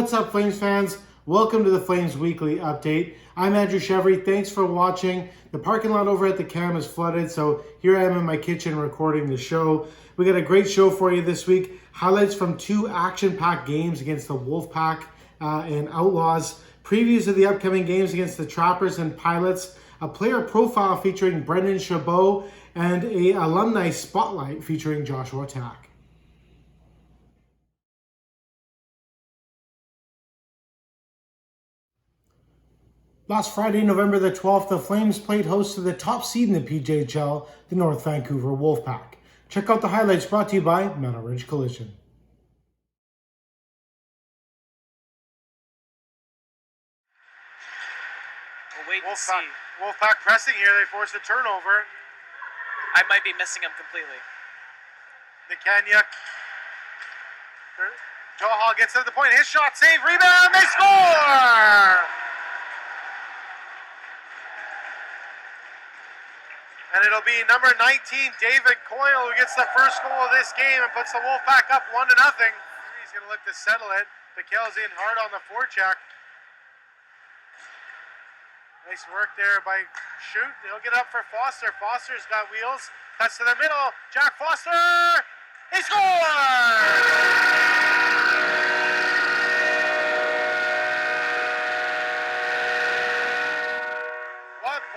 what's up, Flames fans? Welcome to the Flames Weekly Update. I'm Andrew Chevry. Thanks for watching. The parking lot over at the Cam is flooded, so here I am in my kitchen recording the show. We got a great show for you this week. Highlights from two action-packed games against the Wolfpack and Outlaws. Previews of the upcoming games against the Trappers and Pilots. A player profile featuring Brendan Chabot, and a alumni spotlight featuring Joshua Tack. Last Friday, November the 12th, the Flames played host to the top seed in the PJHL, the North Vancouver Wolfpack. Check out the highlights brought to you by Meadow Ridge Collision. We'll wait and see. Wolfpack pressing here. They force a turnover. I might be missing him completely. Nikanyuk. Joe Hall gets to the point. His shot, save, rebound. They score! And it'll be number 19, David Coyle, who gets the first goal of this game and puts the Wolfpack up 1-0. He's going to look to settle it. Mikkel's in hard on the forecheck. Nice work there by Shoot. He'll get up for Foster. Foster's got wheels. Cuts to the middle. Jack Foster! He scores!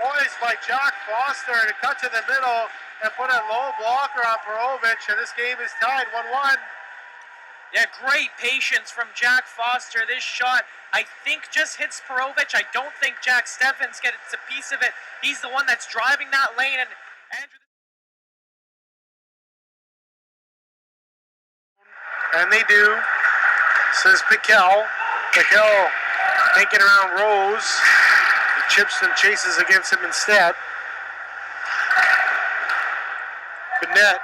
Poised by Jack Foster to cut to the middle and put a low blocker on Perovic, and this game is tied 1-1. Yeah, great patience from Jack Foster. This shot, I think, just hits Perovic. I don't think Jack Steffens gets a piece of it. He's the one that's driving that lane, and Andrew... And they do, says Mikkel. Mikkel thinking around Rose. Chips and chases against him instead. Bennett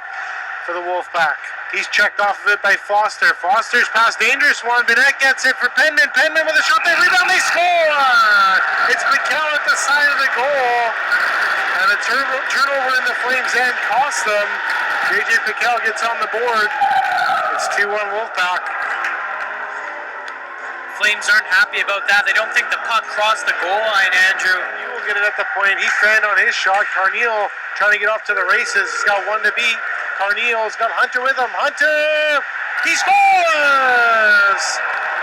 for the Wolfpack. He's checked off of it by Foster. Foster's pass, dangerous one. Bennett gets it for Penman. Penman with a shot. They rebound. They score! It's Mikkel at the side of the goal. And a turnover in the Flames' end costs them. JJ Mikkel gets on the board. It's 2-1 Wolfpack. Flames aren't happy about that. They don't think the puck crossed the goal line, Andrew. You will get it at the point. He fanned on his shot. Carneal trying to get off to the races. He's got one to beat. Carneal's got Hunter with him. Hunter! He scores!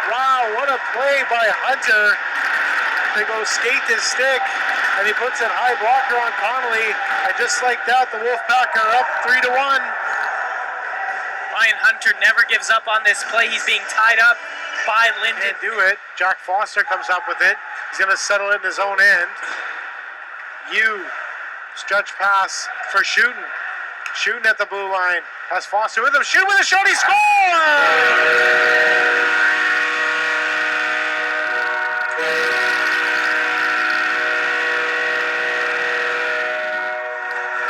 Wow, what a play by Hunter. They go skate to stick, and he puts it high blocker on Connolly. And just like that, the Wolfpack are up 3-1. Ryan Hunter never gives up on this play. He's being tied up by Linden. Can't do it. Jack Foster comes up with it. He's going to settle it in his own end. Stretch pass for Shooting. Shooting at the blue line. Has Foster with him. Shoot with a shot. He scores!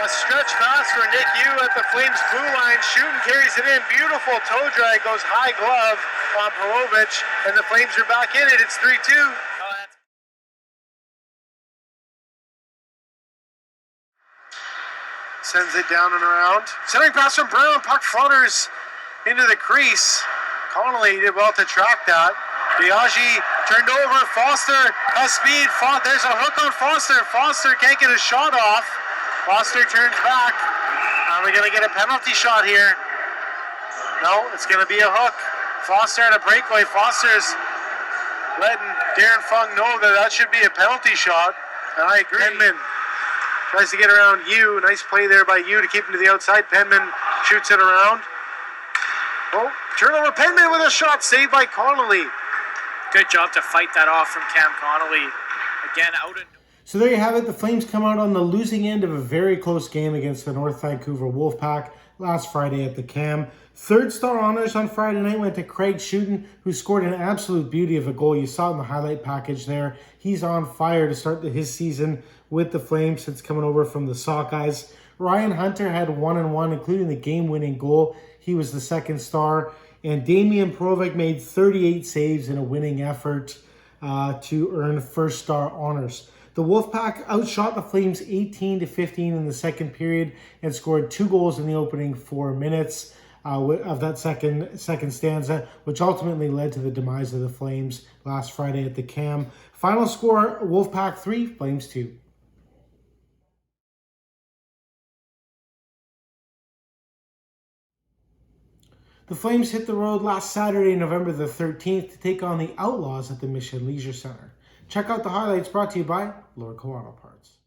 A stretch pass for Nick Yu at the Flames blue line. Shooting carries it in. Beautiful toe drag. Goes high glove on Perovic. And the Flames are back in it. It's 3-2. Sends it down and around. Centering pass from Brown. Puck flutters into the crease. Connolly did well to track that. Biaggi turned over. Foster has speed. There's a hook on Foster. Foster can't get a shot off. Foster turns back. Are we going to get a penalty shot here? No, it's going to be a hook. Foster at a breakaway. Foster's letting Darren Fung know that should be a penalty shot. And I agree. Penman tries to get around Yu. Nice play there by Yu to keep him to the outside. Penman shoots it around. Oh, turnover. Penman with a shot saved by Connolly. Good job to fight that off from Cam Connolly. Again, out of... So there you have it. The Flames come out on the losing end of a very close game against the North Vancouver Wolfpack last Friday at the Cam. Third star honors on Friday night went to Craig Shooten, who scored an absolute beauty of a goal. You saw it in the highlight package there. He's on fire to start his season with the Flames since coming over from the Sockeyes. Ryan Hunter had 1-1, including the game-winning goal. He was the second star. And Damian Perovic made 38 saves in a winning effort to earn first star honors. The Wolfpack outshot the Flames 18-15 in the second period and scored 2 goals in the opening 4 minutes. of that second stanza, which ultimately led to the demise of the Flames last Friday at the Cam. Final score, Wolfpack 3, Flames 2. The Flames hit the road last Saturday, November the 13th, to take on the Outlaws at the Mission Leisure Center. Check out the highlights brought to you by Lord Auto Parts.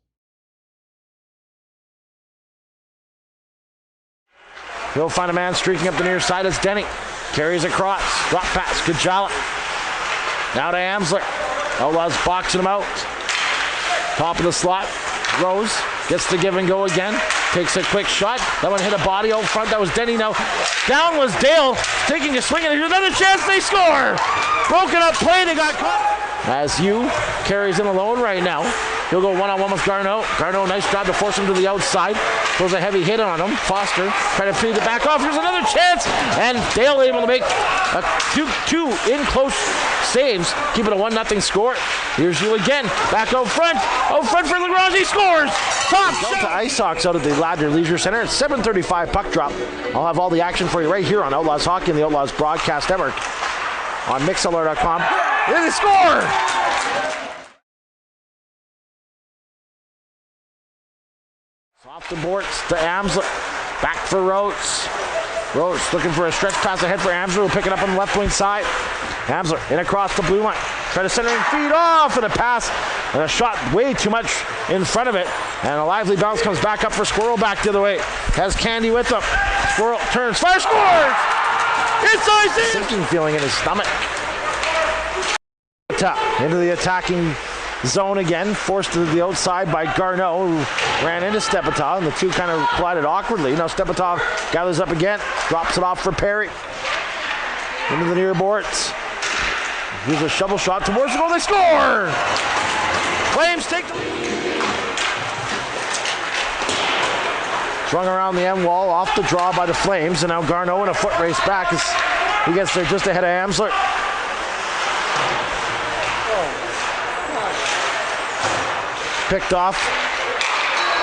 He'll find a man streaking up the near side. It's Denny. Carries across. Drop pass. Kajala. Now to Amsler. Outlaws boxing him out. Top of the slot. Rose gets the give and go again. Takes a quick shot. That one hit a body out front. That was Denny. Now down was Dale. Taking a swing. And here's another chance. They score. Broken up play. They got caught. As Hugh carries him alone right now. He'll go one-on-one with Garneau. Garneau, nice job to force him to the outside. Throws a heavy hit on him. Foster trying to feed it back off. Here's another chance. And Dale able to make a two in close saves. Keep it a 1-0 score. Here's you again. Back out front. Out front for Lagrange. He scores. Top shot. To Ice Hawks out at the Ladner Leisure Center. It's 7:35 puck drop. I'll have all the action for you right here on Outlaws Hockey and the Outlaws Broadcast Network on Mixlr.com. Here's the score. Off the boards to Amsler. Back for Rhodes. Rhodes looking for a stretch pass ahead for Amsler. Will pick it up on the left wing side. Amsler in across the blue line. Try to center and feed off, and a pass and a shot way too much in front of it. And a lively bounce comes back up for Squirrel back the other way. Has Candy with him. Squirrel turns, fire, scores! It's icy! Sinking feeling in his stomach. Into the attacking zone again, forced to the outside by Garneau, who ran into Stepetov, and the two kind of collided awkwardly. Now Stepetov gathers up again, drops it off for Perry. Into the near boards. Here's a shovel shot towards the goal. They score! Flames take the lead. Swung around the end wall, off the draw by the Flames, and now Garneau in a foot race back as he gets there just ahead of Amsler. Picked off.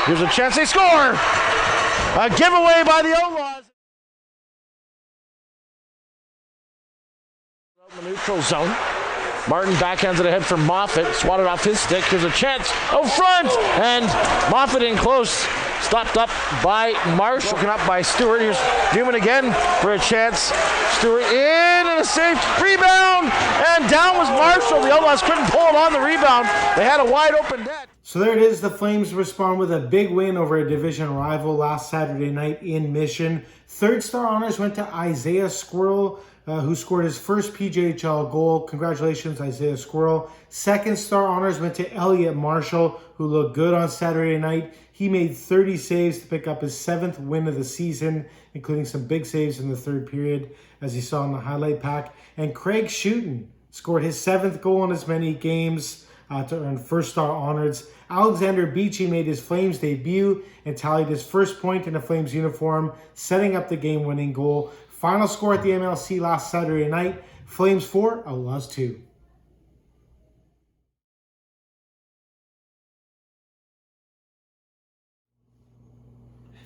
Here's a chance. They score! A giveaway by the Outlaws. In the neutral zone. Martin backhands it ahead for Moffat. Swatted off his stick. Here's a chance. Out front! And Moffat in close. Stopped up by Marsh. Broken up by Stewart. Here's Newman again for a chance. Stewart in and a safe rebound. And down was Marshall. The Outlaws couldn't pull it on the rebound. They had a wide open net. So there it is. The Flames respond with a big win over a division rival last Saturday night in Mission. Third star honors went to Isaiah Squirrel, who scored his first PJHL goal. Congratulations, Isaiah Squirrel. Second star honors went to Elliot Marshall, who looked good on Saturday night. He made 30 saves to pick up his 7th win of the season, including some big saves in the third period, as you saw in the highlight pack. And Craig Schutten scored his 7th goal in as many games to earn first star honors. Alexander Beachy made his Flames debut and tallied his first point in a Flames uniform, setting up the game-winning goal. Final score at the MLC last Saturday night, Flames 4, Outlaws 2.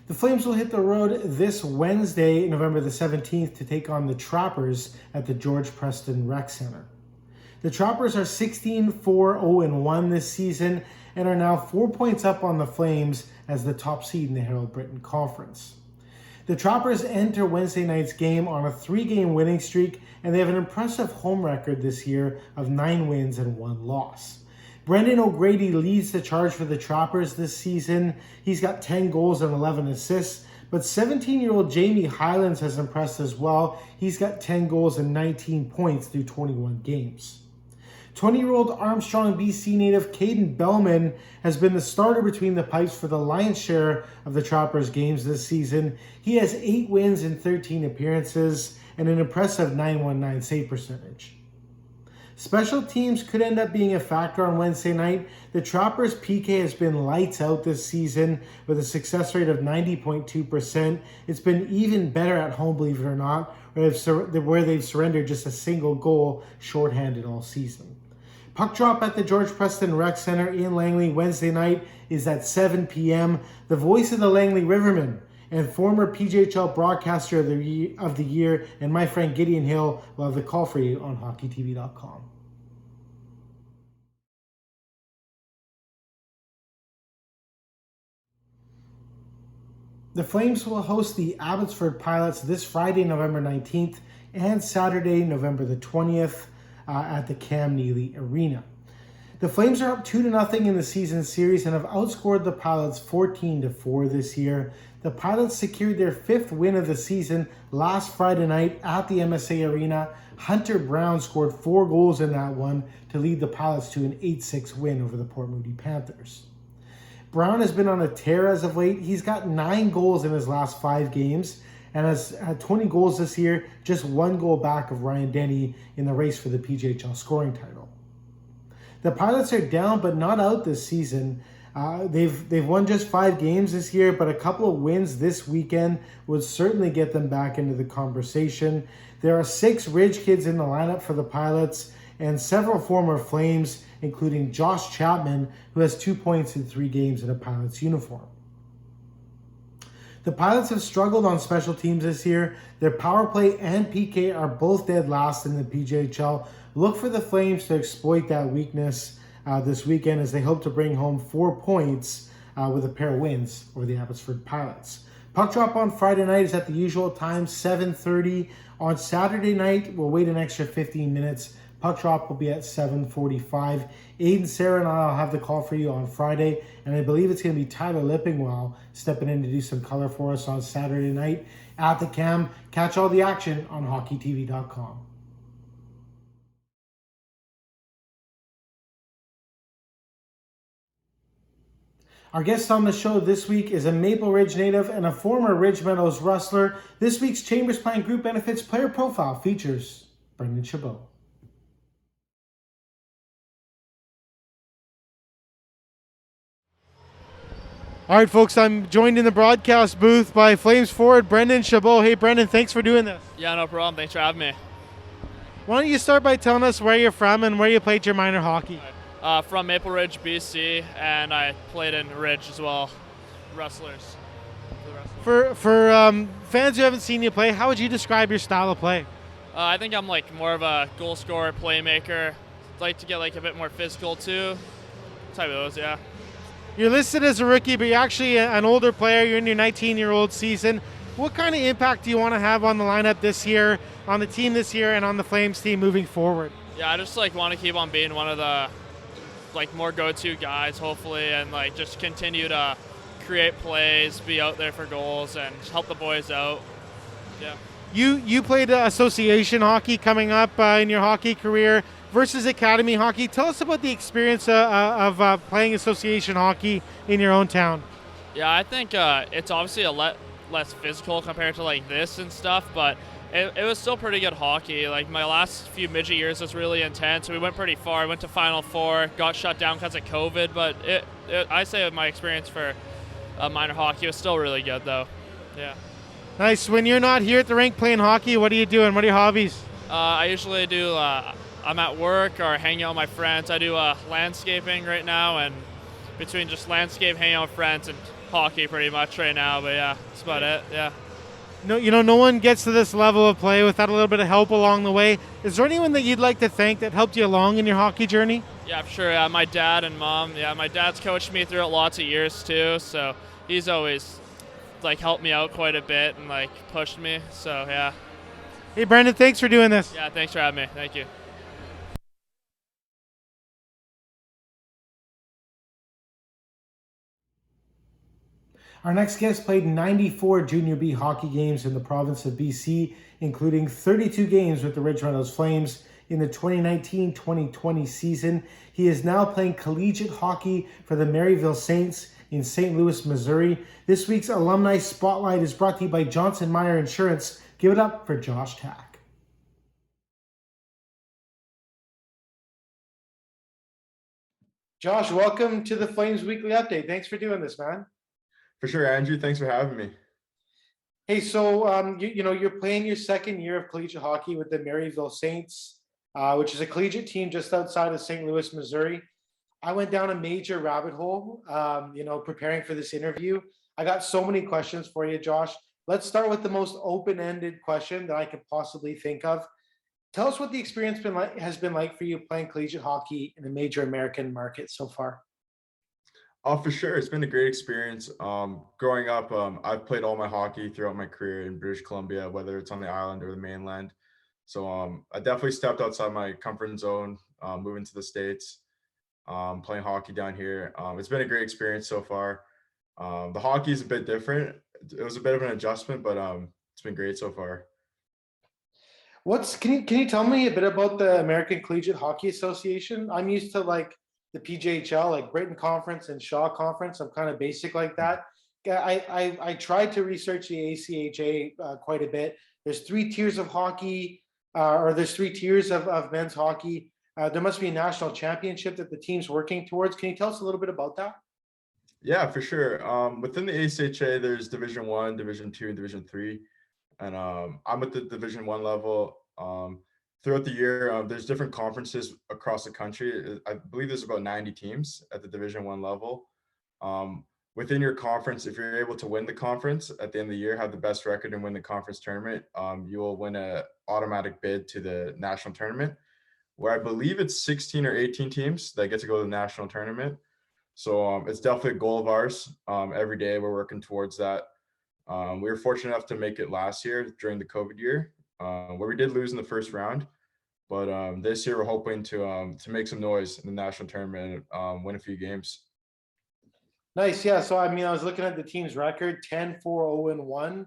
The Flames will hit the road this Wednesday, November the 17th, to take on the Trappers at the George Preston Rec Center. The Trappers are 16-4-0-1 this season and are now 4 points up on the Flames as the top seed in the Harold Britton Conference. The Trappers enter Wednesday night's game on a 3-game winning streak, and they have an impressive home record this year of 9 wins and 1 loss. Brendan O'Grady leads the charge for the Trappers this season. He's got 10 goals and 11 assists, but 17-year-old Jamie Highlands has impressed as well. He's got 10 goals and 19 points through 21 games. 20-year-old Armstrong, BC native Caden Bellman has been the starter between the pipes for the lion's share of the Trappers games this season. He has 8 wins in 13 appearances and an impressive .919 save percentage. Special teams could end up being a factor on Wednesday night. The Trappers' PK has been lights out this season with a success rate of 90.2%. It's been even better at home, believe it or not, where they've surrendered just a single goal shorthanded all season. Puck drop at the George Preston Rec Center in Langley Wednesday night is at 7 p.m. The voice of the Langley Rivermen And former PJHL Broadcaster of the Year and my friend Gideon Hill will have the call for you on hockeytv.com. The Flames will host the Abbotsford Pilots this Friday, November 19th, and Saturday, November the 20th, at the Cam Neely Arena. The Flames are up 2-0 in the season series and have outscored the Pilots 14-4 this year. The Pilots secured their 5th win of the season last Friday night at the MSA Arena. Hunter Brown scored 4 goals in that one to lead the Pilots to an 8-6 win over the Port Moody Panthers. Brown has been on a tear as of late. He's got 9 goals in his last 5 games and has had 20 goals this year, just 1 goal back of Ryan Denny in the race for the PJHL scoring title. The Pilots are down but not out this season. They've won just 5 games this year, but a couple of wins this weekend would certainly get them back into the conversation. There are 6 Ridge kids in the lineup for the Pilots and several former Flames, including Josh Chapman, who has 2 points in 3 games in a Pilots uniform. The Pilots have struggled on special teams this year. Their power play and PK are both dead last in the PJHL. Look for the Flames to exploit that weakness this weekend as they hope to bring home 4 points with a pair of wins over the Abbotsford Pilots. Puck drop on Friday night is at the usual time, 7:30. On Saturday night, we'll wait an extra 15 minutes. Puck drop will be at 7:45. Aiden, Sarah, and I will have the call for you on Friday, and I believe it's going to be Tyler Lippingwell stepping in to do some color for us on Saturday night at the Cam. Catch all the action on hockeytv.com. Our guest on the show this week is a Maple Ridge native and a former Ridge Meadows Rustler. This week's Chambers Plan Group Benefits Player Profile features Brendan Chabot. All right, folks, I'm joined in the broadcast booth by Flames forward Brendan Chabot. Hey, Brendan, thanks for doing this. Yeah, no problem. Thanks for having me. Why don't you start by telling us where you're from and where you played your minor hockey? From Maple Ridge, BC, and I played in Ridge as well. Rustlers. For fans who haven't seen you play, how would you describe your style of play? I think I'm like more of a goal scorer, playmaker. Like to get like a bit more physical too. Type of those, yeah. You're listed as a rookie, but you're actually an older player. You're in your 19-year-old season. What kind of impact do you want to have on the lineup this year, on the team this year, and on the Flames team moving forward? Yeah, I just like want to keep on being one of the like more go-to guys, hopefully, and like just continue to create plays, be out there for goals, and help the boys out. Yeah. You played association hockey coming up in your hockey career versus academy hockey. Tell us about the experience of playing association hockey in your own town. Yeah, I think it's obviously a less physical compared to like this and stuff, but it was still pretty good hockey. Like my last few midget years was really intense. We went pretty far. Went to Final Four, got shut down because of COVID, but I say my experience for minor hockey was still really good though. Yeah. Nice. When you're not here at the rink playing hockey, what are you doing? What are your hobbies? I usually do, I'm at work or hanging out with my friends. I do landscaping right now, and between just landscape, hanging out with friends, and hockey pretty much right now. But yeah, that's about it, yeah. No, no one gets to this level of play without a little bit of help along the way. Is there anyone that you'd like to thank that helped you along in your hockey journey? Yeah, for sure. My dad and mom. Yeah, my dad's coached me throughout lots of years too, so he's always like helped me out quite a bit and like pushed me. So yeah. Hey Brendan, thanks for doing this. Yeah, thanks for having me. Thank you. Our next guest played 94 Junior B hockey games in the province of BC, including 32 games with the Ridge Meadows Flames in the 2019-2020 season. He is now playing collegiate hockey for the Maryville Saints in St. Louis, Missouri. This week's Alumni Spotlight is brought to you by Johnson Meyer Insurance. Give it up for Josh Tack. Josh, welcome to the Flames Weekly Update. Thanks for doing this, man. For sure, Andrew. Thanks for having me. Hey, so you're playing your second year of collegiate hockey with the Maryville Saints, which is a collegiate team just outside of St. Louis, Missouri. I went down a major rabbit hole, preparing for this interview. I got so many questions for you, Josh. Let's start with the most open-ended question that I could possibly think of. Tell us what the experience has been like for you playing collegiate hockey in a major American market so far. Oh, for sure. It's been a great experience. Growing up, I've played all my hockey throughout my career in British Columbia, whether it's on the island or the mainland. So I definitely stepped outside my comfort zone, moving to the States, playing hockey down here. It's been a great experience so far. The hockey is a bit different. It was a bit of an adjustment, but it's been great so far. Can you tell me a bit about the American Collegiate Hockey Association? I'm used to like the PJHL, like Britain Conference and Shaw Conference. I'm kind of basic like that. Yeah, I tried to research the ACHA quite a bit. There's three tiers of hockey, or there's three tiers of men's hockey. There must be a national championship that the team's working towards. Can you tell us a little bit about that? Yeah, for sure. Within the ACHA, there's Division One, Division Two, and Division Three, and I'm at the Division One level. Throughout the year, there's different conferences across the country. I believe there's about 90 teams at the Division One level. Within your conference, if you're able to win the conference at the end of the year, have the best record and win the conference tournament, you will win a automatic bid to the national tournament, where I believe it's 16 or 18 teams that get to go to the national tournament. So it's definitely a goal of ours. Every day we're working towards that. We were fortunate enough to make it last year during the COVID year, where we did lose in the first round. But this year we're hoping to make some noise in the national tournament and win a few games. Nice. Yeah. So, I mean, I was looking at the team's record 10-4-0-1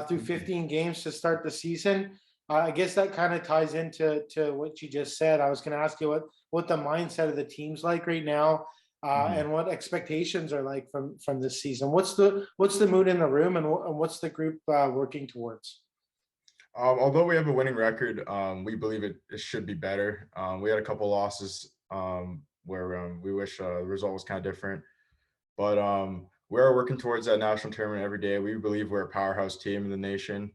through 15 games to start the season. I guess that kind of ties into what you just said. I was going to ask you what the mindset of the team's like right now, and what expectations are like from this season. What's the mood in the room, and what's the group working towards? Although we have a winning record, we believe it should be better. We had a couple losses where we wish the result was kind of different. But we're working towards that national tournament every day. We believe we're a powerhouse team in the nation,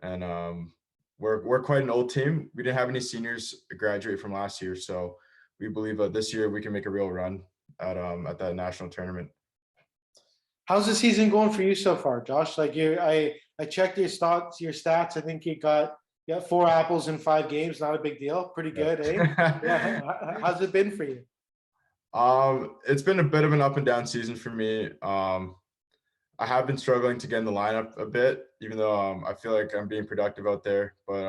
and we're quite an old team. We didn't have any seniors graduate from last year, so we believe this year we can make a real run at that national tournament. How's the season going for you so far, Josh? Like I checked your stats. I think you got 4 apples in 5 games. Not a big deal. Pretty good, eh? Yeah. How's it been for you? It's been a bit of an up and down season for me. I have been struggling to get in the lineup a bit, even though I feel like I'm being productive out there. But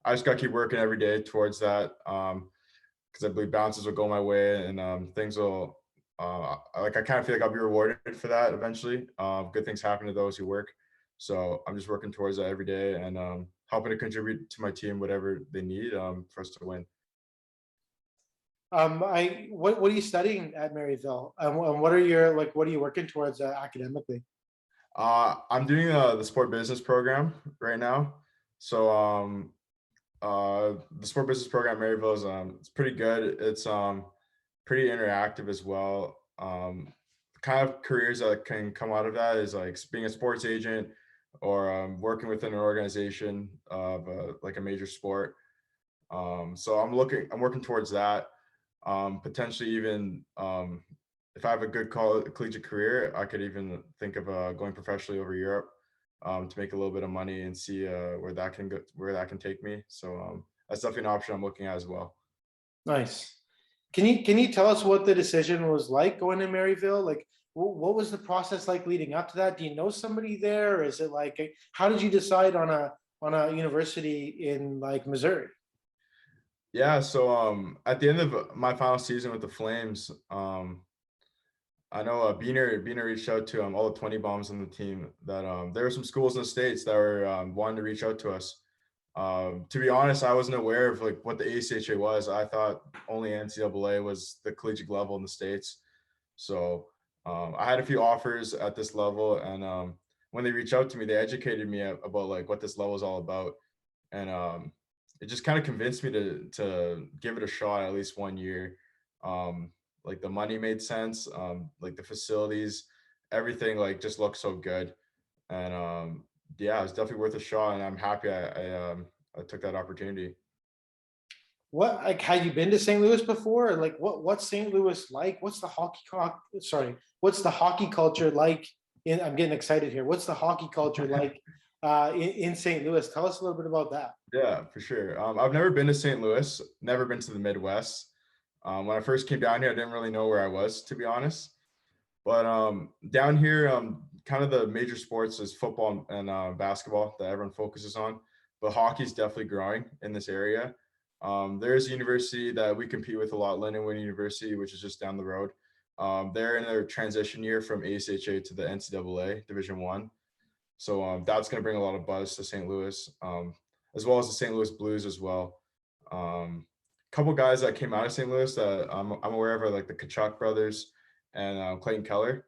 I just got to keep working every day towards that, because I believe bounces will go my way, and things will. I kind of feel like I'll be rewarded for that eventually. Good things happen to those who work. So I'm just working towards that every day and helping to contribute to my team whatever they need for us to win. What are you studying at Maryville, and what are you working towards academically? I'm doing the sport business program right now. So the sport business program at Maryville is it's pretty good. It's pretty interactive as well. Kind of careers that can come out of that is like being a sports agent or working within an organization of like a major sport. So I'm working towards that. Potentially even if I have a good collegiate career, I could even think of going professionally over Europe to make a little bit of money and see where that can take me. So that's definitely an option I'm looking at as well. Nice. Can you tell us what the decision was like going to Maryville? Like, what was the process like leading up to that? Do you know somebody there? Or is it like, how did you decide on a university in like Missouri? Yeah, so at the end of my final season with the Flames, I know Beener reached out to all the 20 bombs on the team that there were some schools in the States that were wanting to reach out to us. To be honest, I wasn't aware of like what the ACHA was. I thought only NCAA was the collegiate level in the States. So I had a few offers at this level, and when they reached out to me, they educated me about like what this level is all about, and it just kind of convinced me to give it a shot at least 1 year. Like the money made sense, like the facilities, everything like just looked so good, and yeah, it's definitely worth a shot, and I'm happy I took that opportunity. What, like, had you been to St. Louis before? Or like, what's St. Louis like? What's the hockey culture like I'm getting excited here. What's the hockey culture like in St. Louis? Tell us a little bit about that. Yeah, for sure. I've never been to St. Louis, never been to the Midwest. When I first came down here, I didn't really know where I was, to be honest. But down here, kind of the major sports is football and basketball that everyone focuses on. But hockey is definitely growing in this area. There's a university that we compete with a lot, Lindenwood University, which is just down the road. They're in their transition year from ACHA to the NCAA Division One. So that's going to bring a lot of buzz to St. Louis, as well as the St. Louis Blues as well. Couple guys that came out of St. Louis that I'm aware of are like the Kachuk brothers and Clayton Keller.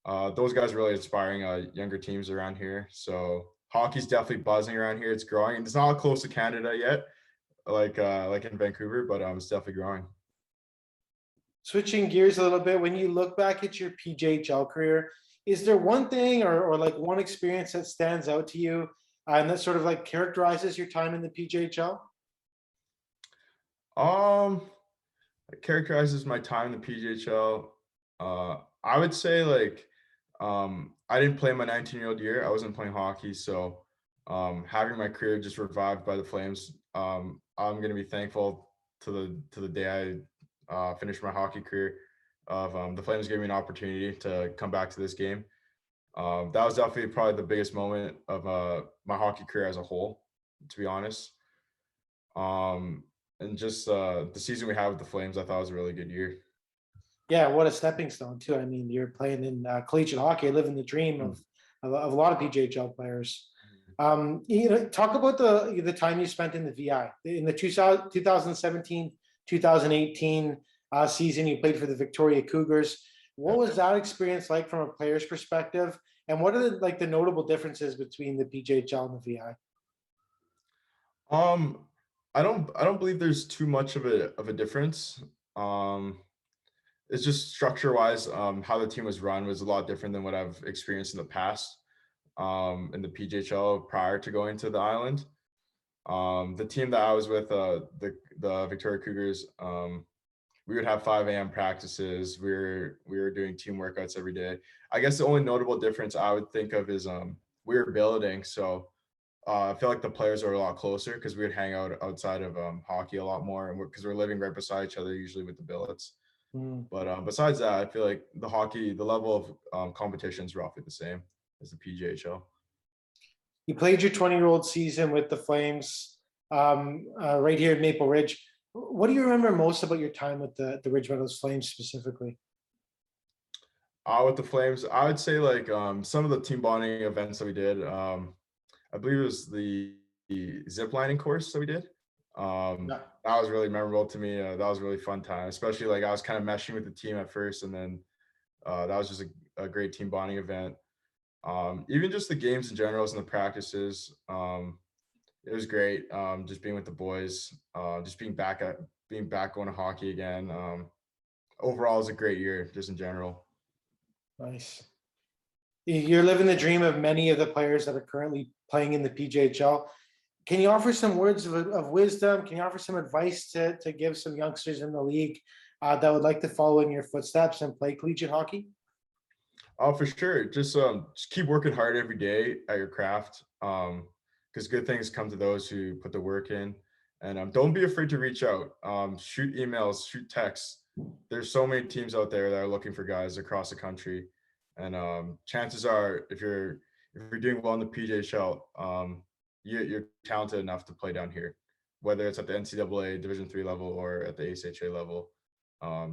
Those guys are really inspiring younger teams around here. So hockey's definitely buzzing around here. It's growing. It's not close to Canada yet, like in Vancouver, but it's definitely growing. Switching gears a little bit, when you look back at your PJHL career, is there one thing or like one experience that stands out to you and that sort of like characterizes your time in the PJHL? It characterizes my time in the PJHL. I would say like I didn't play my 19-year-old year. I wasn't playing hockey, so having my career just revived by the Flames, I'm gonna be thankful to the day I finished my hockey career. Of the Flames gave me an opportunity to come back to this game. That was definitely probably the biggest moment of my hockey career as a whole, to be honest. And just the season we had with the Flames, I thought was a really good year. Yeah, what a stepping stone too. I mean, you're playing in collegiate hockey, living the dream of a lot of PJHL players. Talk about the time you spent in the VI in the 2017 2018 season. You played for the Victoria Cougars. What was that experience like from a player's perspective? And what are the notable differences between the PJHL and the VI? Um, I don't believe there's too much of a difference. Um, it's just structure wise, how the team was run was a lot different than what I've experienced in the past. In the PJHL prior to going to the island. The team that I was with, the Victoria Cougars, we would have 5 a.m. practices. We were doing team workouts every day. I guess the only notable difference I would think of is we were building, so I feel like the players are a lot closer because we would hang out outside of hockey a lot more, and because we're living right beside each other usually with the billets. Mm. But besides that, I feel like the level of competition is roughly the same as the PJHL. You played your 20-year-old season with the Flames right here at Maple Ridge. What do you remember most about your time with the Ridge Meadows Flames specifically? With the Flames, I would say like some of the team bonding events that we did. I believe it was the zip lining course that we did. Yeah. That was really memorable to me. That was a really fun time, especially like I was kind of meshing with the team at first, and then that was just a great team bonding event. Even just the games in general and the practices, it was great. Just being with the boys, just being back going to hockey again. Overall, it was a great year, just in general. Nice. You're living the dream of many of the players that are currently playing in the PJHL. Can you offer some words of wisdom? Can you offer some advice to give some youngsters in the league that would like to follow in your footsteps and play collegiate hockey? Oh, for sure. Just keep working hard every day at your craft. Because good things come to those who put the work in. And don't be afraid to reach out. Shoot emails, shoot texts. There's so many teams out there that are looking for guys across the country. And chances are, if you're doing well in the PJHL, you're talented enough to play down here, whether it's at the NCAA Division III level or at the ACHA level.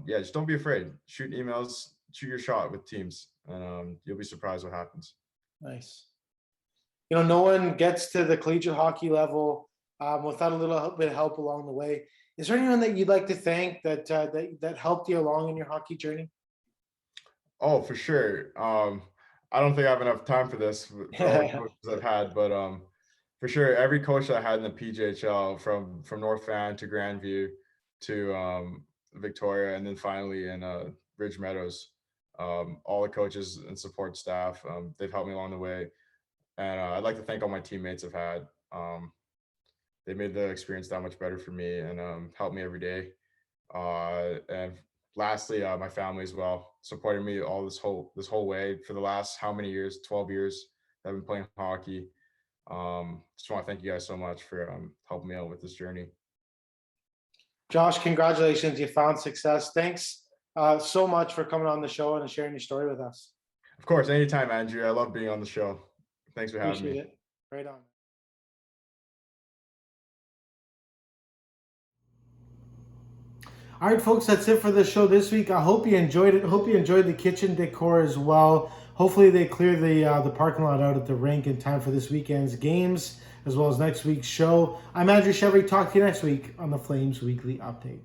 Yeah, just don't be afraid. Shoot emails, shoot your shot with teams, and you'll be surprised what happens. Nice. No one gets to the collegiate hockey level without a little bit of help along the way. Is there anyone that you'd like to thank that helped you along in your hockey journey? Oh, for sure. I don't think I have enough time for this for all the coaches I've had, but for sure, every coach that I had in the PJHL, from North Van to Grandview to Victoria, and then finally in Ridge Meadows, all the coaches and support staff, they've helped me along the way. And I'd like to thank all my teammates I've had. They made the experience that much better for me and helped me every day. And lastly, my family as well, supporting me all this whole way for the last how many years? 12 years that I've been playing hockey. Just want to thank you guys so much for helping me out with this journey. Josh, congratulations. You found success. Thanks so much for coming on the show and sharing your story with us. Of course, anytime, Andrew. I love being on the show. Thanks for having Appreciate me. it. Right on. All right, folks, that's it for the show this week. I hope you enjoyed it. Hope you enjoyed the kitchen decor as well. Hopefully they clear the parking lot out at the rink in time for this weekend's games, as well as next week's show. I'm Andrew Chevry. Talk to you next week on the Flames Weekly Update.